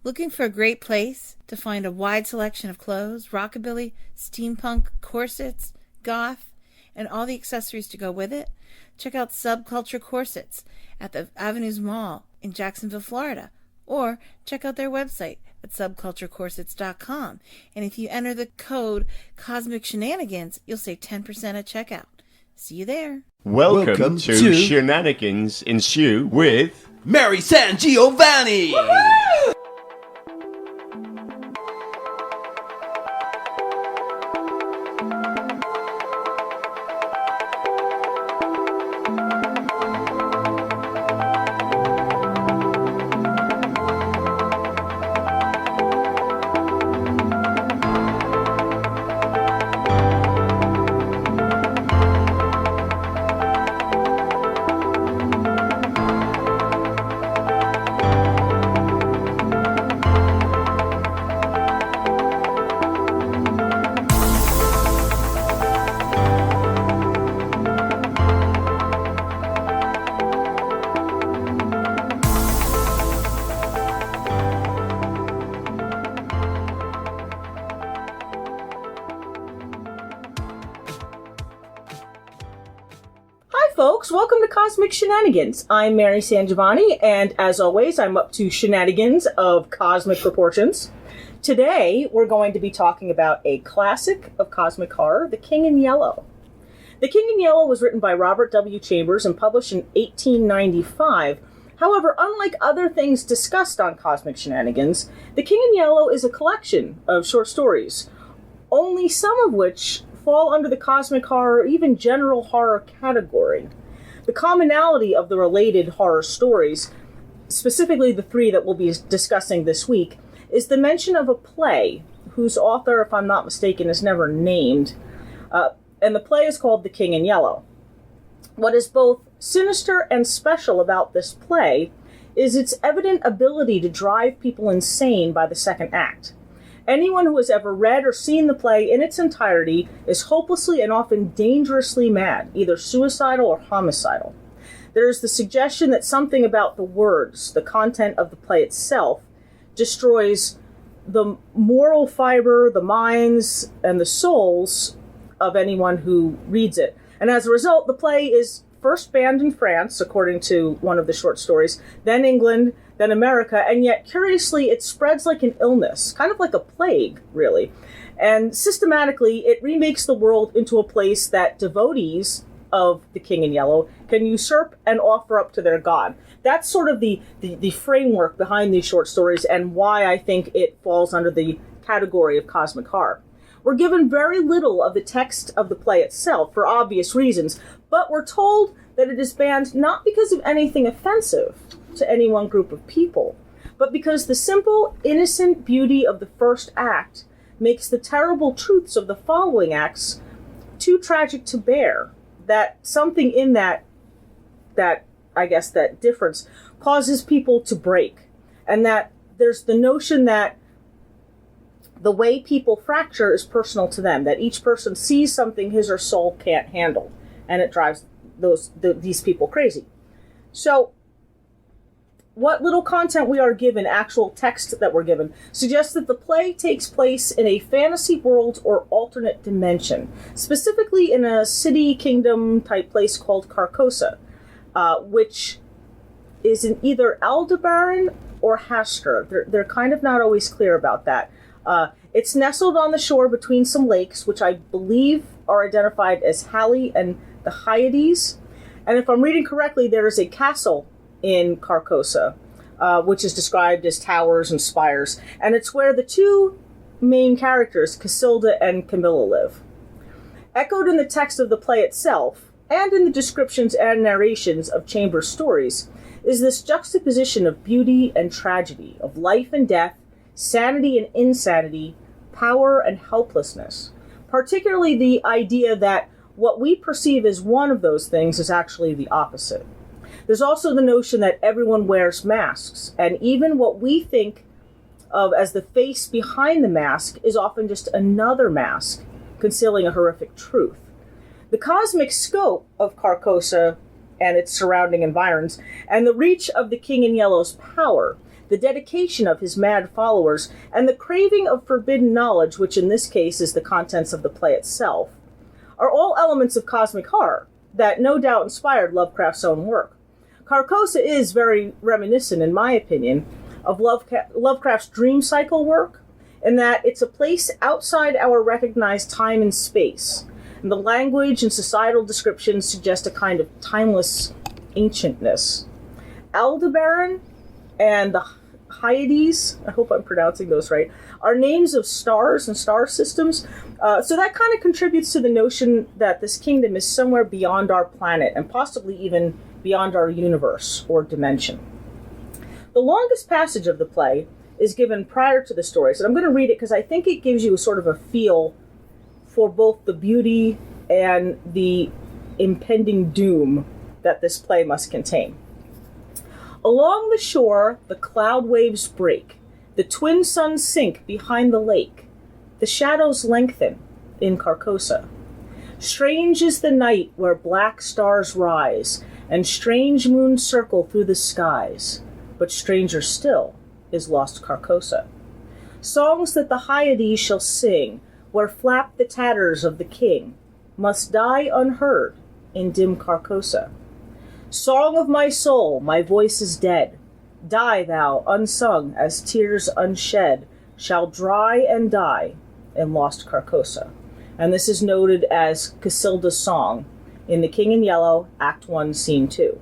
Looking for a great place to find a wide selection of clothes, rockabilly, steampunk, corsets, goth, and all the accessories to go with it? Check out Subculture Corsets at the Avenues Mall in Jacksonville, Florida, or check out their website at subculturecorsets.com. And if you enter the code Cosmic Shenanigans, you'll save 10% at checkout. See you there. Welcome to Shenanigans Ensue with Mary SanGiovanni! Folks, welcome to Cosmic Shenanigans. I'm Mary SanGiovanni, and as always, I'm up to shenanigans of cosmic proportions. Today, we're going to be talking about a classic of cosmic horror, The King in Yellow. The King in Yellow was written by Robert W. Chambers and published in 1895. However, unlike other things discussed on Cosmic Shenanigans, The King in Yellow is a collection of short stories, only some of which fall under the cosmic horror, even general horror category. The commonality of the related horror stories, specifically the three that we'll be discussing this week, is the mention of a play whose author, if I'm not mistaken, is never named. And the play is called The King in Yellow. What is both sinister and special about this play is its evident ability to drive people insane by the second act. Anyone who has ever read or seen the play in its entirety is hopelessly and often dangerously mad, either suicidal or homicidal. There is the suggestion that something about the words, the content of the play itself, destroys the moral fiber, the minds, and the souls of anyone who reads it. And as a result, the play is first banned in France, according to one of the short stories, then England, then America, and yet, curiously, it spreads like an illness, kind of like a plague, really. And systematically, it remakes the world into a place that devotees of the King in Yellow can usurp and offer up to their god. That's sort of the framework behind these short stories and why I think it falls under the category of cosmic horror. We're given very little of the text of the play itself for obvious reasons, but we're told that it is banned not because of anything offensive to any one group of people, but because the simple, innocent beauty of the first act makes the terrible truths of the following acts too tragic to bear. That something in that difference causes people to break. And that there's the notion that the way people fracture is personal to them, that each person sees something his or soul can't handle, and it drives these people crazy. So, what little content we are given, actual text that we're given, suggests that the play takes place in a fantasy world or alternate dimension, specifically in a city kingdom type place called Carcosa, which is in either Aldebaran or Hastur. They're kind of not always clear about that. It's nestled on the shore between some lakes, which I believe are identified as Halley and the Hyades. And if I'm reading correctly, there is a castle in Carcosa, which is described as towers and spires. And it's where the two main characters, Casilda and Camilla, live. Echoed in the text of the play itself, and in the descriptions and narrations of Chambers' stories, is this juxtaposition of beauty and tragedy, of life and death, sanity and insanity, power and helplessness. Particularly the idea that what we perceive as one of those things is actually the opposite. There's also the notion that everyone wears masks, and even what we think of as the face behind the mask is often just another mask concealing a horrific truth. The cosmic scope of Carcosa and its surrounding environs, and the reach of the King in Yellow's power, the dedication of his mad followers, and the craving of forbidden knowledge, which in this case is the contents of the play itself, are all elements of cosmic horror that no doubt inspired Lovecraft's own work. Carcosa is very reminiscent, in my opinion, of Lovecraft's dream cycle work, in that it's a place outside our recognized time and space, and the language and societal descriptions suggest a kind of timeless ancientness. Aldebaran and the Hyades, I hope I'm pronouncing those right, are names of stars and star systems. So that kind of contributes to the notion that this kingdom is somewhere beyond our planet and possibly even beyond our universe or dimension. The longest passage of the play is given prior to the stories, and I'm going to read it because I think it gives you a sort of a feel for both the beauty and the impending doom that this play must contain. Along the shore, the cloud waves break. The twin suns sink behind the lake. The shadows lengthen in Carcosa. Strange is the night where black stars rise, and strange moons circle through the skies. But stranger still is lost Carcosa. Songs that the Hyades shall sing, where flap the tatters of the king, must die unheard in dim Carcosa. Song of my soul, my voice is dead. Die thou, unsung, as tears unshed, shall dry and die in lost Carcosa. And this is noted as Casilda's song in The King in Yellow, Act 1, Scene 2.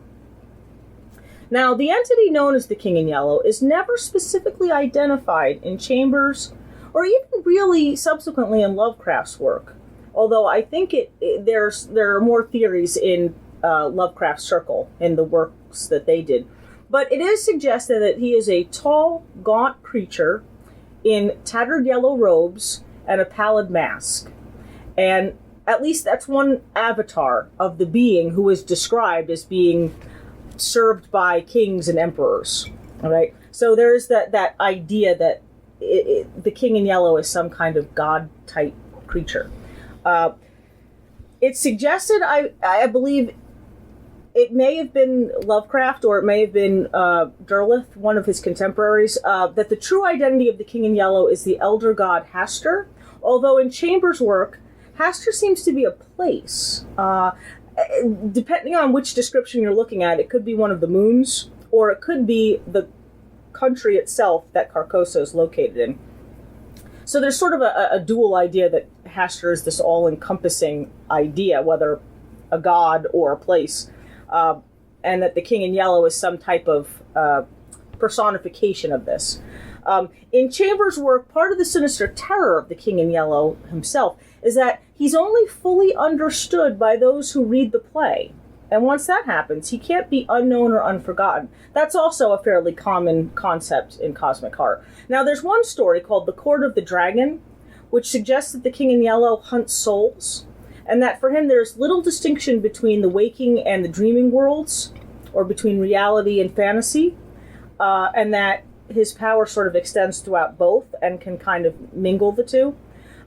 Now, the entity known as the King in Yellow is never specifically identified in Chambers or even really subsequently in Lovecraft's work, although I think there are more theories in Lovecraft's circle in the works that they did. But it is suggested that he is a tall, gaunt creature in tattered yellow robes and a pallid mask. And at least that's one avatar of the being who is described as being served by kings and emperors. All right, so there's that idea that the King in Yellow is some kind of god-type creature. It's suggested, I believe, it may have been Lovecraft or it may have been Derleth, one of his contemporaries, that the true identity of the King in Yellow is the elder god Hastur, although in Chambers' work, Hastur seems to be a place. Depending on which description you're looking at, it could be one of the moons, or it could be the country itself that Carcosa is located in. So there's sort of a dual idea that Hastur is this all-encompassing idea, whether a god or a place, and that the King in Yellow is some type of personification of this. In Chambers' work, part of the sinister terror of the King in Yellow himself is that he's only fully understood by those who read the play. And once that happens, he can't be unknown or unforgotten. That's also a fairly common concept in cosmic horror. Now, there's one story called The Court of the Dragon, which suggests that the King in Yellow hunts souls, and that for him there's little distinction between the waking and the dreaming worlds, or between reality and fantasy, and that his power sort of extends throughout both and can kind of mingle the two.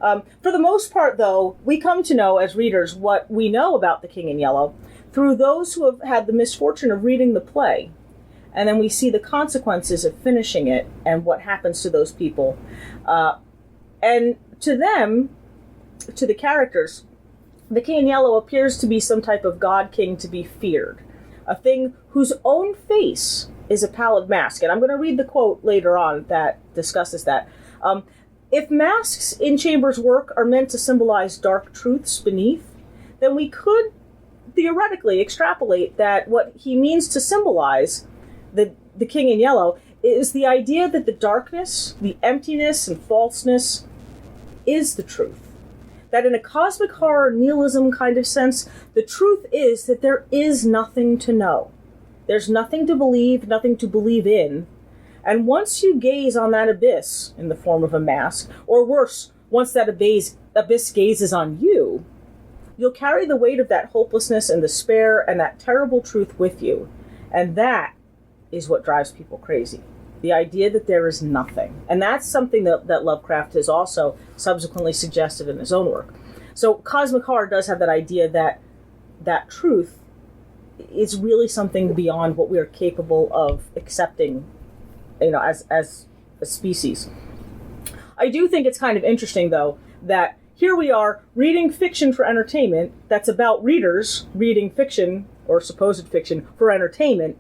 For the most part, though, we come to know as readers what we know about the King in Yellow through those who have had the misfortune of reading the play. And then we see the consequences of finishing it and what happens to those people. And to them, to the characters, the King in Yellow appears to be some type of god king to be feared, a thing whose own face is a pallid mask. And I'm going to read the quote later on that discusses that. If masks in Chambers' work are meant to symbolize dark truths beneath, then we could theoretically extrapolate that what he means to symbolize, the King in Yellow, is the idea that the darkness, the emptiness and falseness is the truth. That in a cosmic horror nihilism kind of sense, the truth is that there is nothing to know. There's nothing to believe, nothing to believe in. And once you gaze on that abyss in the form of a mask, or worse, once that abyss gazes on you, you'll carry the weight of that hopelessness and despair and that terrible truth with you. And that is what drives people crazy. The idea that there is nothing. And that's something that Lovecraft has also subsequently suggested in his own work. So cosmic horror does have that idea that that truth is really something beyond what we are capable of accepting as a species. I do think it's kind of interesting, though, that here we are reading fiction for entertainment that's about readers reading fiction, or supposed fiction, for entertainment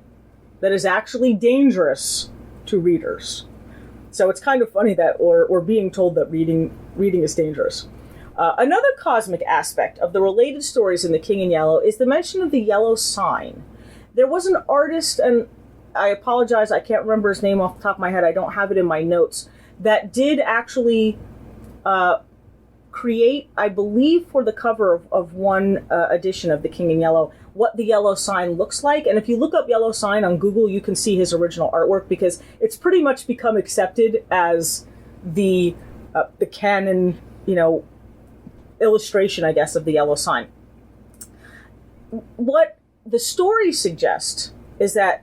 that is actually dangerous to readers. So it's kind of funny that we're being told that reading is dangerous. Another cosmic aspect of the related stories in The King in Yellow is the mention of the yellow sign. There was an artist, and I apologize, I can't remember his name off the top of my head, I don't have it in my notes, that did actually create, I believe for the cover of one edition of The King in Yellow, what the yellow sign looks like. And if you look up yellow sign on Google, you can see his original artwork, because it's pretty much become accepted as the canon, illustration, I guess, of the yellow sign. What the stories suggest is that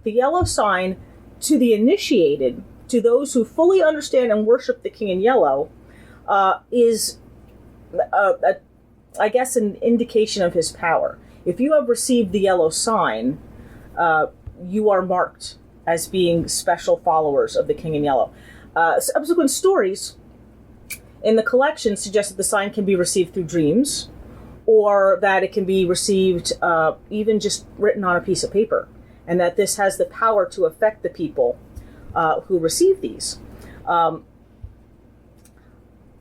the yellow sign, to the initiated, to those who fully understand and worship the King in Yellow, is, I guess, an indication of his power. If you have received the yellow sign, you are marked as being special followers of the King in Yellow. Subsequent stories in the collection suggest that the sign can be received through dreams, or that it can be received even just written on a piece of paper, and that this has the power to affect the people who receive these.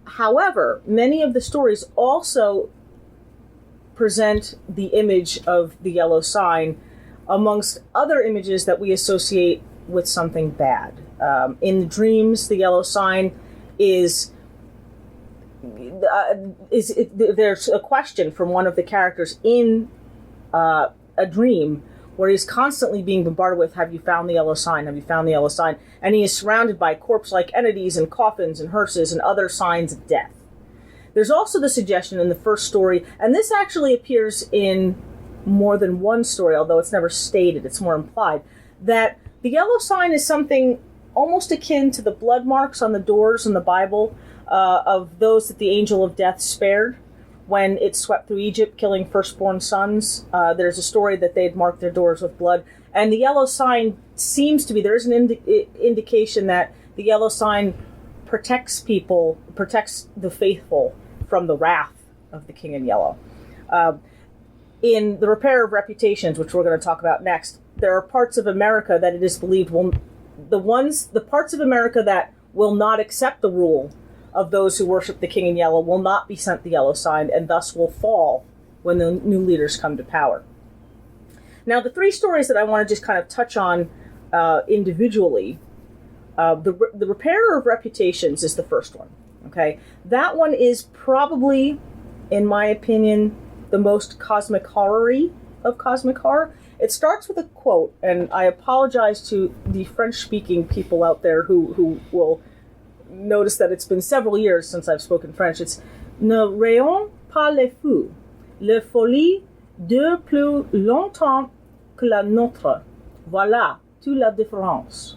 However, many of the stories also present the image of the yellow sign amongst other images that we associate with something bad. In the dreams, the yellow sign there's a question from one of the characters in a dream where he's constantly being bombarded with, have you found the yellow sign? Have you found the yellow sign? And he is surrounded by corpse-like entities and coffins and hearses and other signs of death. There's also the suggestion in the first story, and this actually appears in more than one story, although it's never stated, it's more implied, that the yellow sign is something almost akin to the blood marks on the doors in the Bible of those that the angel of death spared when it swept through Egypt, killing firstborn sons. There's a story that they'd marked their doors with blood. And the yellow sign seems to be, there is an indication that the yellow sign protects people, protects the faithful from the wrath of the King in Yellow. In the Repair of Reputations, which we're going to talk about next, there are parts of America that it is believed the parts of America that will not accept the rule of those who worship the King in Yellow will not be sent the yellow sign, and thus will fall when the new leaders come to power. Now, the three stories that I want to just kind of touch on individually, the Repairer of Reputations is the first one. Okay, that one is probably, in my opinion, the most cosmic horror-y of cosmic horror. It starts with a quote, and I apologize to the French-speaking people out there who will notice that it's been several years since I've spoken French. It's "Ne rayons pas les fous. La folie dure plus longtemps que la nôtre. Voilà toute la différence."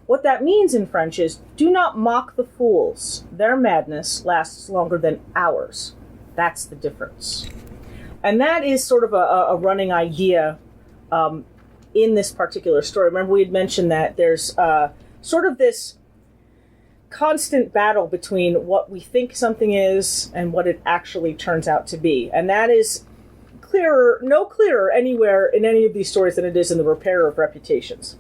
What that means in French is, do not mock the fools. Their madness lasts longer than ours. That's the difference. And that is sort of a running idea in this particular story. Remember, we had mentioned that there's sort of this constant battle between what we think something is and what it actually turns out to be. And that is no clearer anywhere in any of these stories than it is in the Repair of Reputations.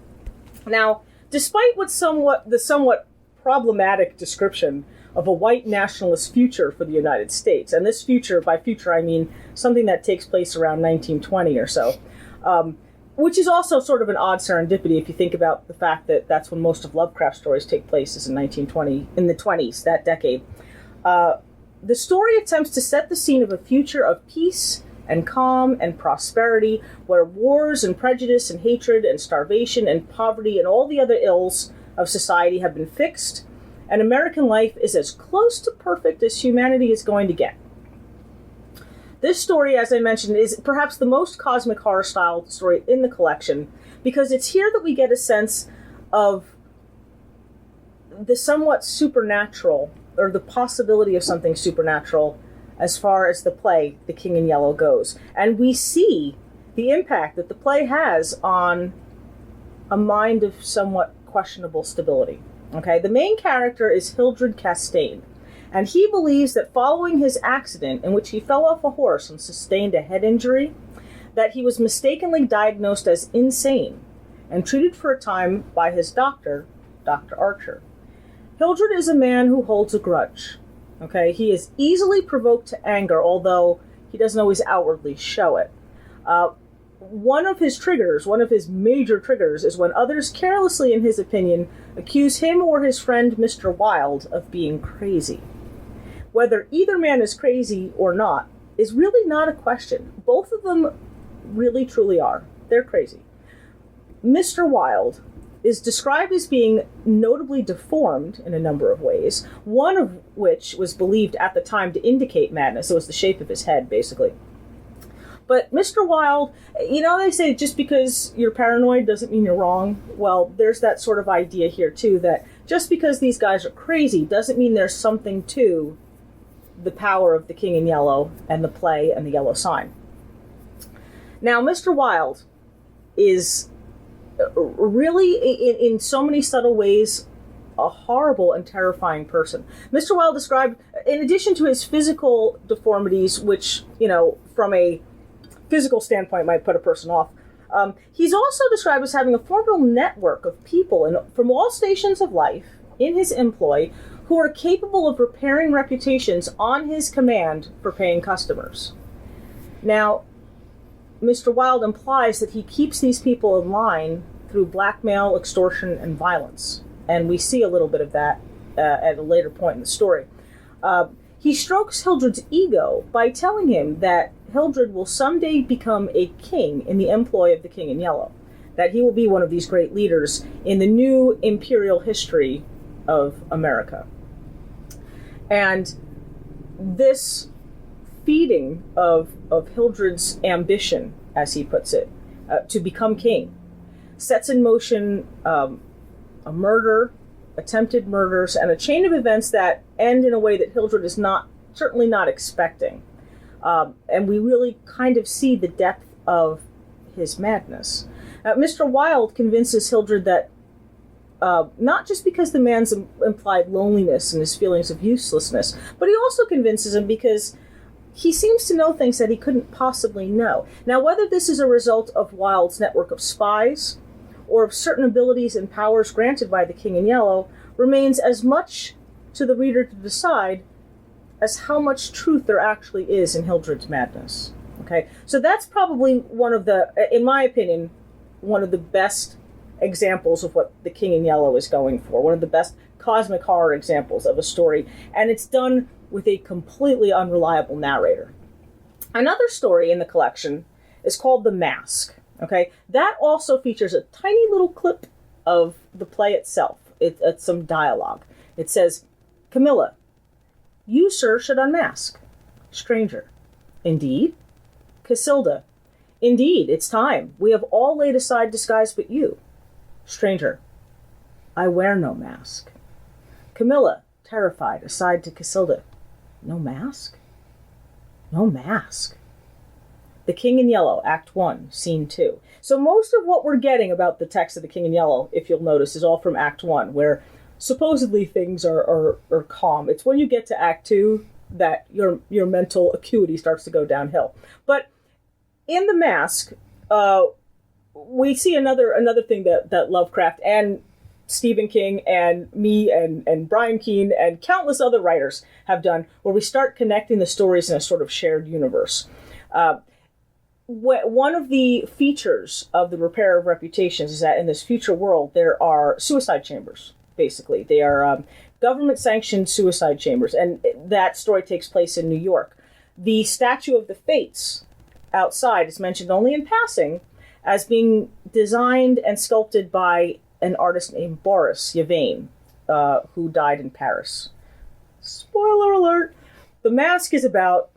Now, despite the somewhat problematic description of a white nationalist future for the United States, and this future, by future I mean something that takes place around 1920 or so, which is also sort of an odd serendipity if you think about the fact that that's when most of Lovecraft stories take place, is in 1920, in the 20s, that decade. The story attempts to set the scene of a future of peace and calm and prosperity, where wars and prejudice and hatred and starvation and poverty and all the other ills of society have been fixed, and American life is as close to perfect as humanity is going to get. This story, as I mentioned, is perhaps the most cosmic horror style story in the collection, because it's here that we get a sense of the somewhat supernatural, or the possibility of something supernatural, as far as the play The King in Yellow goes. And we see the impact that the play has on a mind of somewhat questionable stability. Okay, the main character is Hildred Castaigne, and he believes that following his accident in which he fell off a horse and sustained a head injury, that he was mistakenly diagnosed as insane and treated for a time by his doctor, Dr. Archer. Hildred is a man who holds a grudge. Okay, he is easily provoked to anger, although he doesn't always outwardly show it. One of his major triggers, is when others carelessly, in his opinion, accuse him or his friend Mr. Wilde of being crazy. Whether either man is crazy or not is really not a question. Both of them really truly are. They're crazy. Mr. Wilde is described as being notably deformed in a number of ways, one of which was believed at the time to indicate madness. It was the shape of his head, basically. But Mr. Wilde, they say just because you're paranoid doesn't mean you're wrong. Well, there's that sort of idea here, too, that just because these guys are crazy doesn't mean there's something to the power of the King in Yellow and the play and the yellow sign. Now, Mr. Wilde is really, in so many subtle ways, a horrible and terrifying person. Mr. Wilde described, in addition to his physical deformities, which, from a physical standpoint might put a person off, he's also described as having a formidable network of people from all stations of life in his employ who are capable of repairing reputations on his command for paying customers. Now, Mr. Wilde implies that he keeps these people in line through blackmail, extortion, and violence. And we see a little bit of that at a later point in the story. He strokes Hildred's ego by telling him that Hildred will someday become a king in the employ of the King in Yellow, that he will be one of these great leaders in the new imperial history of America. And this feeding of Hildred's ambition, as he puts it, to become king, sets in motion a murder, attempted murders, and a chain of events that end in a way that Hildred is certainly not expecting. And we really kind of see the depth of his madness. Mr. Wilde convinces Hildred that not just because the man's implied loneliness and his feelings of uselessness, but he also convinces him because he seems to know things that he couldn't possibly know. Now, whether this is a result of Wilde's network of spies or of certain abilities and powers granted by the King in Yellow remains as much to the reader to decide as how much truth there actually is in Hildred's madness. Okay, so that's probably in my opinion, one of the best examples of what the King in Yellow is going for, one of the best cosmic horror examples of a story, and it's done with a completely unreliable narrator. Another story in the collection is called The Mask. Okay, that also features a tiny little clip of the play itself. It's some dialogue. It says, "Camilla, you, sir, should unmask." Stranger, "Indeed?" Casilda, "Indeed, it's time. We have all laid aside disguise but you." Stranger, "I wear no mask." Camilla, terrified, aside to Casilda, "No mask? No mask." The King in Yellow, Act 1, Scene 2. So most of what we're getting about the text of The King in Yellow, if you'll notice, is all from Act 1, where supposedly things are calm. It's when you get to Act 2 that your mental acuity starts to go downhill. But in The Mask, we see another thing that Lovecraft and Stephen King and me and Brian Keene and countless other writers have done, where we start connecting the stories in a sort of shared universe. One of the features of the repair of reputations is that in this future world, there are suicide chambers, basically. They are government-sanctioned suicide chambers, and that story takes place in New York. The statue of the Fates outside is mentioned only in passing as being designed and sculpted by an artist named Boris Yvain, who died in Paris. Spoiler alert! The Mask is about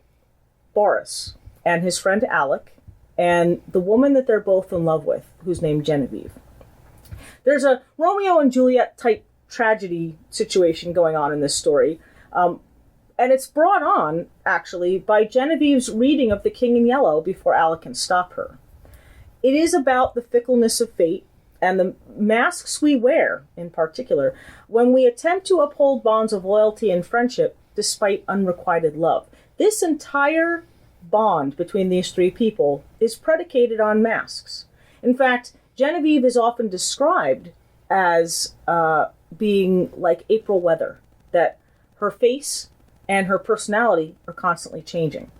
Boris and his friend Alec and the woman that they're both in love with, who's named Genevieve. There's a Romeo and Juliet type tragedy situation going on in this story, and it's brought on, actually, by Genevieve's reading of The King in Yellow before Alec can stop her. It is about the fickleness of fate and the masks we wear, in particular, when we attempt to uphold bonds of loyalty and friendship despite unrequited love. This entire bond between these three people is predicated on masks. In fact, Genevieve is often described as being like April weather, that her face and her personality are constantly changing.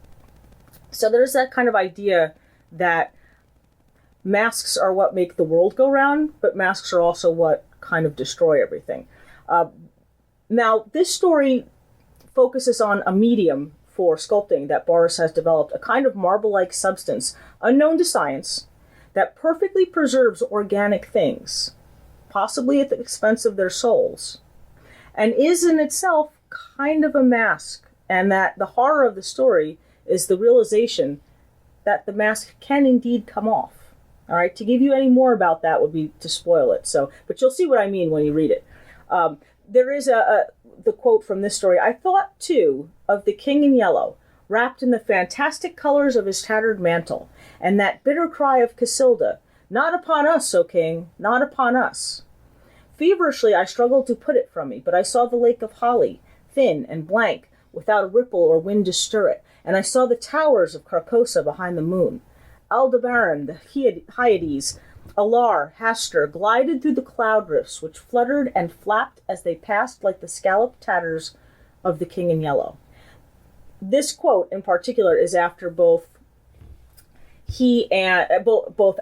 So there's that kind of idea that masks are what make the world go round, but masks are also what kind of destroy everything. Now, this story focuses on a medium for sculpting that Boris has developed, a kind of marble-like substance unknown to science that perfectly preserves organic things, possibly at the expense of their souls, and is in itself kind of a mask, and that the horror of the story is the realization that the mask can indeed come off. All right, to give you any more about that would be to spoil it. So, but you'll see what I mean when you read it. There is the quote from this story. I thought, too, of the king in yellow, wrapped in the fantastic colors of his tattered mantle, and that bitter cry of Casilda, not upon us, O king, not upon us. Feverishly I struggled to put it from me, but I saw the lake of Holly, thin and blank, without a ripple or wind to stir it, and I saw the towers of Carcosa behind the moon. Aldebaran, the Hyades, Alar, Hastur, glided through the cloud rifts, which fluttered and flapped as they passed like the scalloped tatters of the king in yellow. This quote, in particular, is after both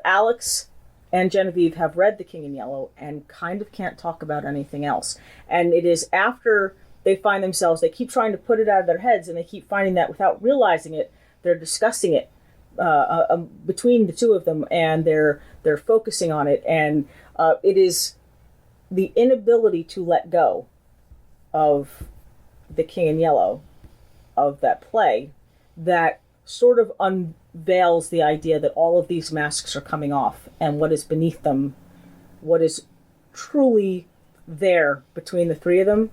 Alex and Genevieve have read The King in Yellow and kind of can't talk about anything else. And it is after they find themselves, they keep trying to put it out of their heads, and they keep finding that without realizing it, they're discussing it between the two of them, and they're focusing on it, and it is the inability to let go of The King in Yellow, of that play, that sort of unveils the idea that all of these masks are coming off, and what is beneath them, what is truly there between the three of them,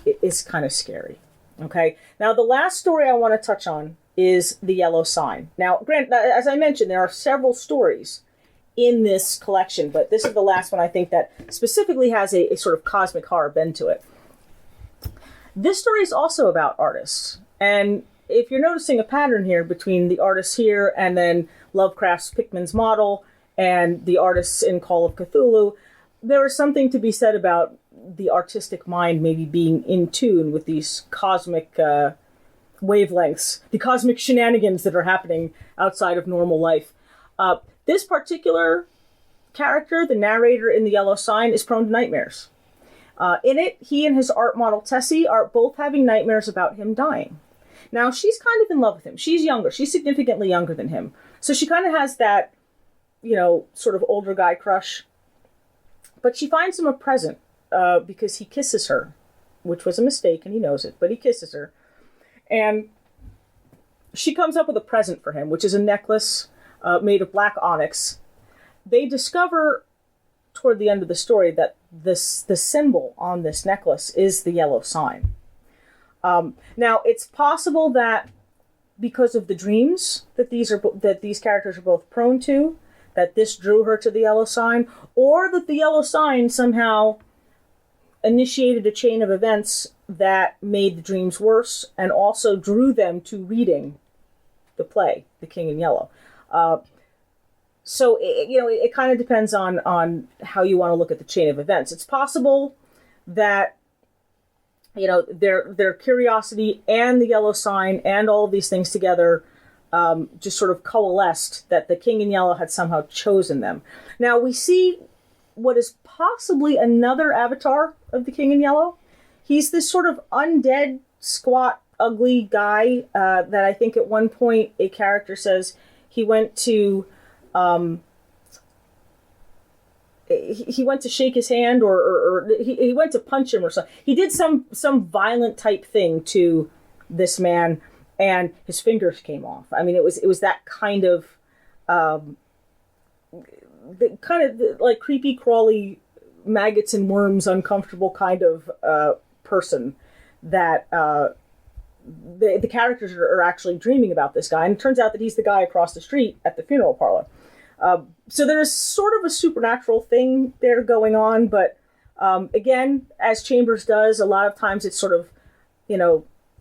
it is kind of scary. Okay, now the last story I want to touch on is The Yellow Sign. Now, as I mentioned, there are several stories in this collection, but this is the last one I think that specifically has a sort of cosmic horror bend to it. This story is also about artists, and if you're noticing a pattern here between the artists here and then Lovecraft's Pickman's Model and the artists in Call of Cthulhu, there is something to be said about the artistic mind maybe being in tune with these cosmic wavelengths, the cosmic shenanigans that are happening outside of normal life. This particular character, the narrator in The Yellow Sign, is prone to nightmares. In it, he and his art model Tessie are both having nightmares about him dying. Now, she's kind of in love with him. She's younger. She's significantly younger than him. So she kind of has that, sort of older guy crush. But she finds him a present because he kisses her, which was a mistake, and he knows it, but he kisses her. And she comes up with a present for him, which is a necklace made of black onyx. They discover toward the end of the story that the symbol on this necklace is the yellow sign. Now, it's possible that because of the dreams that these characters are both prone to, that this drew her to the yellow sign, or that the yellow sign somehow initiated a chain of events that made the dreams worse and also drew them to reading the play, The King in Yellow. So it kind of depends on how you want to look at the chain of events. It's possible that their curiosity and the yellow sign and all of these things together just sort of coalesced, that the King in Yellow had somehow chosen them. Now we see what is possibly another avatar of the King in Yellow. He's this sort of undead, squat, ugly guy that I think at one point a character says he went to shake his hand, or he went to punch him or something. He did some violent type thing to this man, and his fingers came off. I mean, it was that kind of like creepy, crawly, maggots and worms, uncomfortable kind of person that the characters are actually dreaming about this guy. And it turns out that he's the guy across the street at the funeral parlor. So there's sort of a supernatural thing there going on, but again, as Chambers does, a lot of times it's sort of,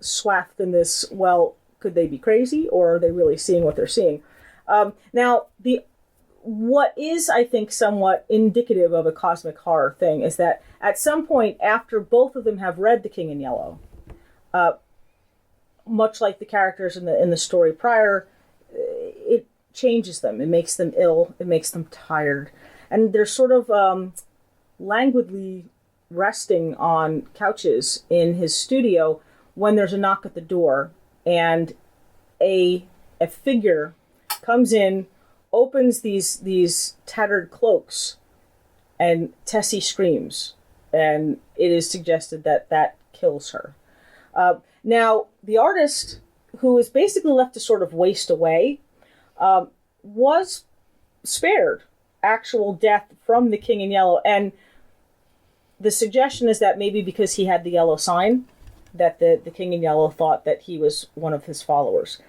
swathed in this, well, could they be crazy, or are they really seeing what they're seeing? Now, what is, I think, somewhat indicative of a cosmic horror thing is that at some point after both of them have read The King in Yellow, much like the characters in the story prior, it changes them. It makes them ill. It makes them tired. And they're sort of languidly resting on couches in his studio when there's a knock at the door and a figure comes in, opens these tattered cloaks, and Tessie screams. And it is suggested that kills her. Now, the artist, who is basically left to sort of waste away, was spared actual death from the King in Yellow. And the suggestion is that maybe because he had the yellow sign, that the King in Yellow thought that he was one of his followers.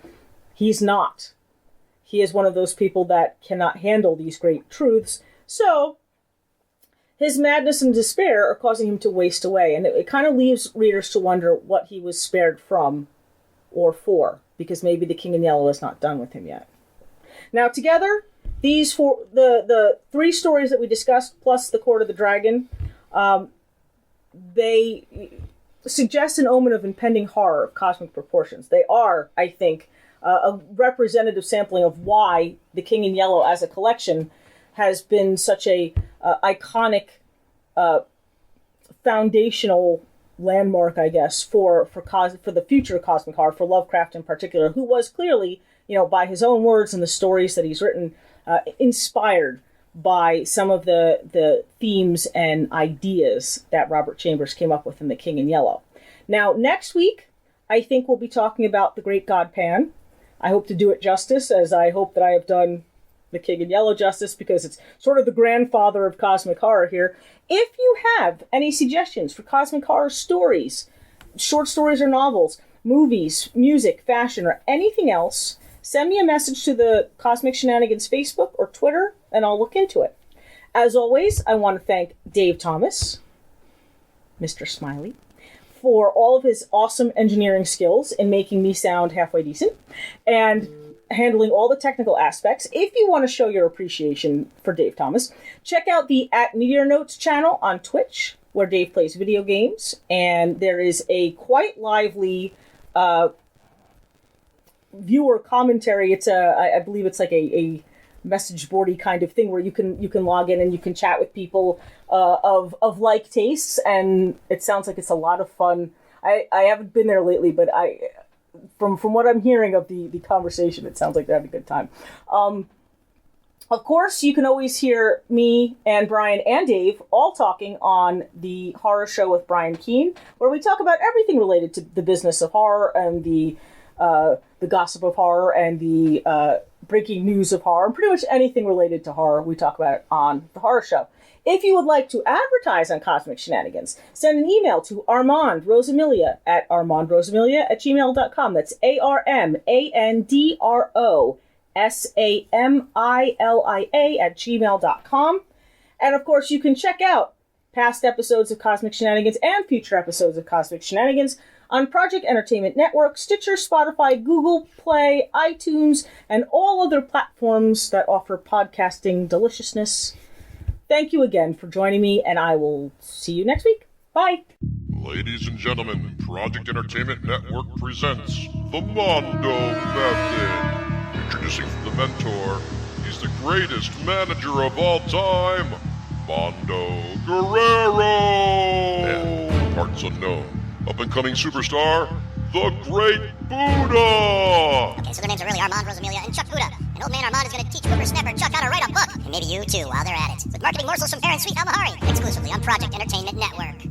He's not. He is one of those people that cannot handle these great truths. So his madness and despair are causing him to waste away. And it kind of leaves readers to wonder what he was spared from or for, because maybe the King in Yellow is not done with him yet. Now, together, these the three stories that we discussed, plus The Court of the Dragon, they suggest an omen of impending horror of cosmic proportions. They are, I think, a representative sampling of why The King in Yellow as a collection has been such a iconic, foundational landmark, I guess, for the future of cosmic horror, for Lovecraft in particular, who was clearly, by his own words and the stories that he's written, inspired by some of the themes and ideas that Robert Chambers came up with in The King in Yellow. Now, next week, I think we'll be talking about the great god Pan. I hope to do it justice, as I hope that I have done The King in Yellow justice, because it's sort of the grandfather of cosmic horror here. If you have any suggestions for cosmic horror stories, short stories or novels, movies, music, fashion, or anything else, send me a message to the Cosmic Shenanigans Facebook or Twitter, and I'll look into it. As always, I want to thank Dave Thomas, Mr. Smiley, for all of his awesome engineering skills in making me sound halfway decent, and handling all the technical aspects. If you want to show your appreciation for Dave Thomas, check out the @MeteorNotes channel on Twitch, where Dave plays video games, and there is a quite lively viewer commentary. It's I believe it's like a message boardy kind of thing where you can log in and you can chat with people of like tastes, and it sounds like it's a lot of fun. I haven't been there lately, but from what I'm hearing of the conversation, it sounds like they're having a good time. Of course, you can always hear me and Brian and Dave all talking on the Horror Show with Brian Keene, where we talk about everything related to the business of horror and the gossip of horror and the breaking news of horror, and pretty much anything related to horror, we talk about it on the Horror Show. If you would like to advertise on Cosmic Shenanigans, send an email to Armand Rosamilia at armandrosamilia@gmail.com. That's ARMANDROSAMILIA@gmail.com. And of course, you can check out past episodes of Cosmic Shenanigans and future episodes of Cosmic Shenanigans on Project Entertainment Network, Stitcher, Spotify, Google Play, iTunes, and all other platforms that offer podcasting deliciousness. Thank you again for joining me, and I will see you next week. Bye. Ladies and gentlemen, Project Entertainment Network presents the Mondo Method. Introducing the mentor, he's the greatest manager of all time, Mondo Guerrero. And parts unknown, up-and-coming superstar, the Great Buddha! Okay, so their names are really Armand Rosamilia and Chuck Buddha. And old man Armand is going to teach whippersnapper Chuck how to write a book. And maybe you too, while they're at it. With marketing morsels from Fair and Sweet Almahari. Exclusively on Project Entertainment Network.